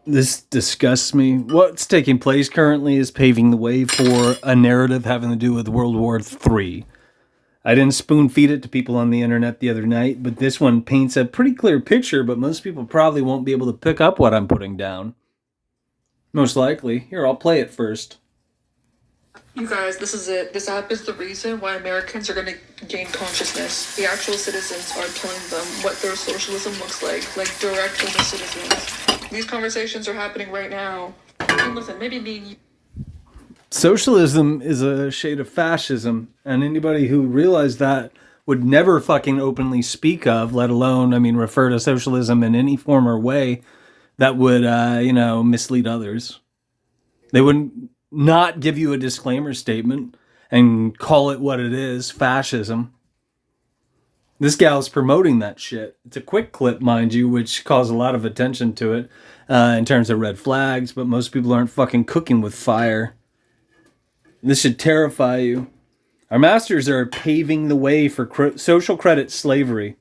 This disgusts me. What's taking place currently is paving the way for a narrative having to do with World War III. I didn't spoon feed it to people on the internet the other night, but this one paints a pretty clear picture, but most people probably won't be able to pick up what I'm putting down. Most likely. Here, I'll play it first. You guys, this is it. This app is the reason why Americans are going to gain consciousness. The actual citizens are telling them what their socialism looks like direct from the citizens. These conversations are happening right now. And listen, maybe me and you... Socialism is a shade of fascism, and anybody who realized that would never fucking openly speak of, let alone, refer to socialism in any form or way that would, mislead others. They wouldn't not give you a disclaimer statement and call it what it is, fascism. This gal's promoting that shit. It's a quick clip, mind you, which calls a lot of attention to it in terms of red flags, but most people aren't fucking cooking with fire. This should terrify you. Our masters are paving the way for social credit slavery.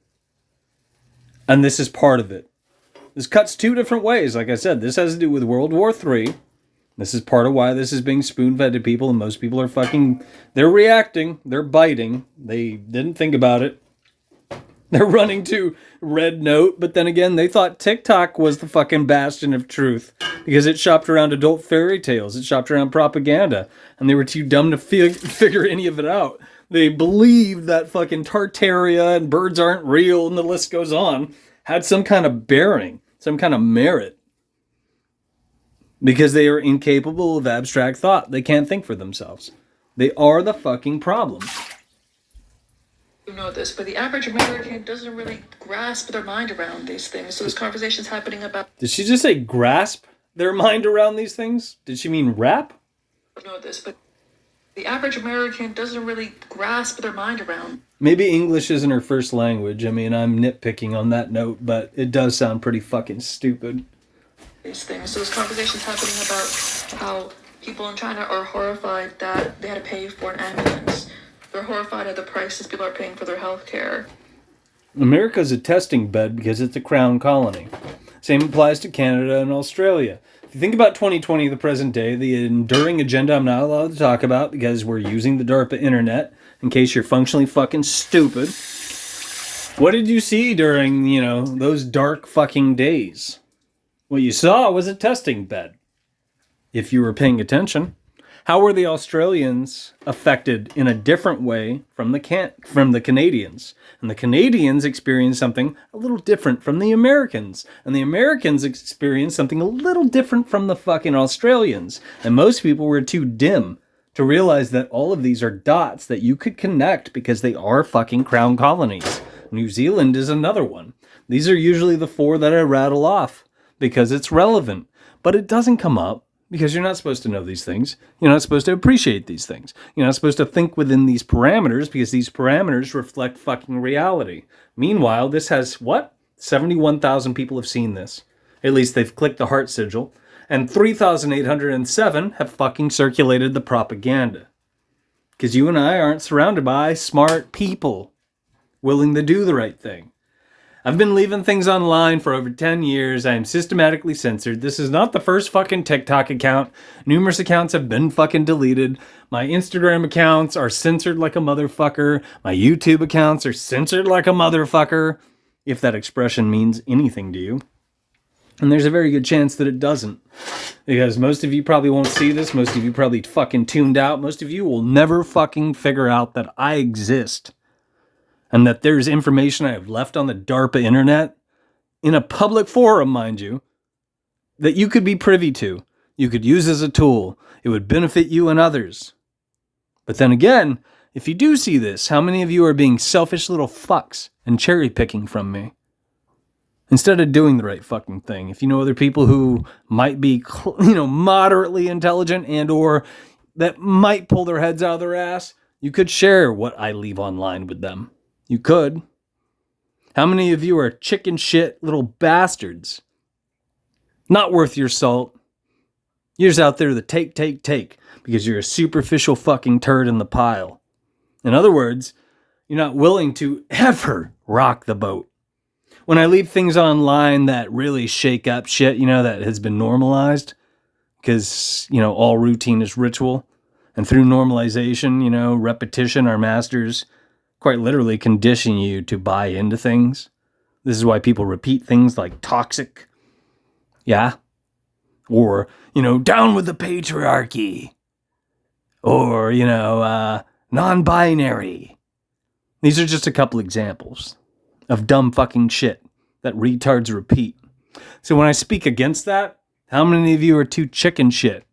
And this is part of it. This cuts two different ways. Like I said, this has to do with World War III. This is part of why this is being spoon-fed to people, and most people are they're reacting, they're biting. They didn't think about it. They're running to Red Note, but then again, they thought TikTok was the fucking bastion of truth because it shopped around adult fairy tales. It shopped around propaganda, and they were too dumb to figure any of it out. They believed that fucking Tartaria and birds aren't real, and the list goes on, had some kind of bearing, some kind of merit. Because they are incapable of abstract thought. They can't think for themselves. They are the fucking problem. You know this, but the average American doesn't really grasp their mind around these things. So this conversation's happening about... Did she just say grasp their mind around these things? Did she mean rap? You know this, but the average American doesn't really grasp their mind around. Maybe English isn't her first language. I'm nitpicking on that note, but it does sound pretty fucking stupid. These things. So this conversation's happening about how people in China are horrified that they had to pay for an ambulance. They're horrified at the prices people are paying for their health care. America's a testing bed because it's a crown colony. Same applies to Canada and Australia. If you think about 2020, the present day, the enduring agenda I'm not allowed to talk about because we're using the DARPA internet in case you're functionally fucking stupid. What did you see during, those dark fucking days? What you saw was a testing bed. If you were paying attention, how were the Australians affected in a different way from the Canadians? And the Canadians experienced something a little different from the Americans. And the Americans experienced something a little different from the fucking Australians. And most people were too dim to realize that all of these are dots that you could connect because they are fucking crown colonies. New Zealand is another one. These are usually the four that I rattle off because it's relevant. But it doesn't come up because you're not supposed to know these things. You're not supposed to appreciate these things. You're not supposed to think within these parameters because these parameters reflect fucking reality. Meanwhile, this has, 71,000 people have seen this. At least they've clicked the heart sigil. And 3,807 have fucking circulated the propaganda. Because you and I aren't surrounded by smart people willing to do the right thing. I've been leaving things online for over 10 years. I am systematically censored. This is not the first fucking TikTok account. Numerous accounts have been fucking deleted. My Instagram accounts are censored like a motherfucker. My YouTube accounts are censored like a motherfucker. If that expression means anything to you. And there's a very good chance that it doesn't. Because most of you probably won't see this. Most of you probably fucking tuned out. Most of you will never fucking figure out that I exist. And that there's information I have left on the DARPA internet, in a public forum, mind you, that you could be privy to. You could use as a tool. It would benefit you and others. But then again, if you do see this, how many of you are being selfish little fucks and cherry picking from me? Instead of doing the right fucking thing. If you know other people who might be, moderately intelligent and or that might pull their heads out of their ass, you could share what I leave online with them. You could. How many of you are chicken shit little bastards? Not worth your salt. You're just out there to take, because you're a superficial fucking turd in the pile. In other words, you're not willing to ever rock the boat. when I leave things online that really shake up shit, that has been normalized, because, all routine is ritual. And through normalization, repetition, our masters quite literally condition you to buy into things. This is why people repeat things like toxic. Yeah. Or, down with the patriarchy. Or, non-binary. These are just a couple examples of dumb fucking shit that retards repeat. So when I speak against that, how many of you are too chicken shit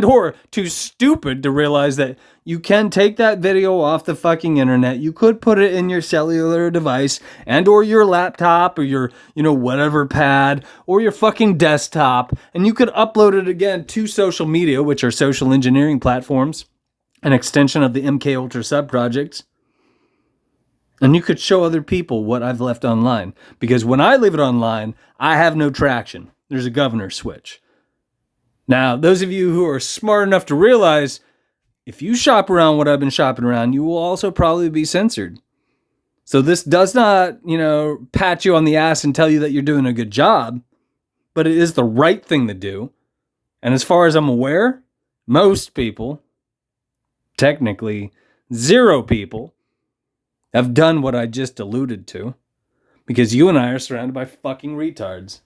or too stupid to realize that you can take that video off the fucking internet? You could put it in your cellular device and or your laptop or your, whatever pad or your fucking desktop, and you could upload it again to social media, which are social engineering platforms, an extension of the MK Ultra subprojects. And you could show other people what I've left online. Because when I leave it online, I have no traction. There's a governor switch. Now, those of you who are smart enough to realize, if you shop around what I've been shopping around, you will also probably be censored. So this does not, pat you on the ass and tell you that you're doing a good job, but it is the right thing to do. And as far as I'm aware, most people, technically 0 people, have done what I just alluded to, because you and I are surrounded by fucking retards.